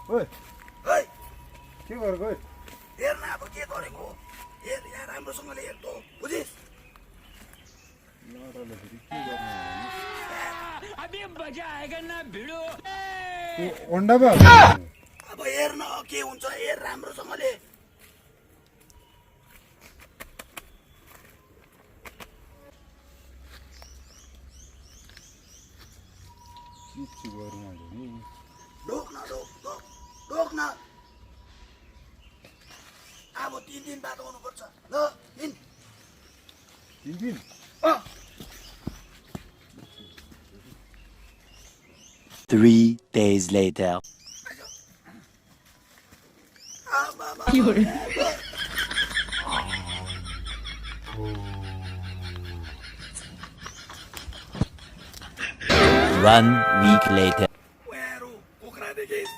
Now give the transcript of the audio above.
ओइ है के गरेको ओइ हेर्न अब के गरेको हेर यहाँ राम्रोसँगले हेर त बुझिस् लडले फेरि के गर्नु अभी मजा आएगा ना भिडो अन्डा पो अब हेर्न के हुन्छ हेर राम्रोसँगले के गर्नु अहिले नि ढोक न अब 3 दिन बाद आउनुपर्छ ल हिँड 3 दिन अँ 3 days later. One week later. उहाँहरू कुखुरा देखिस्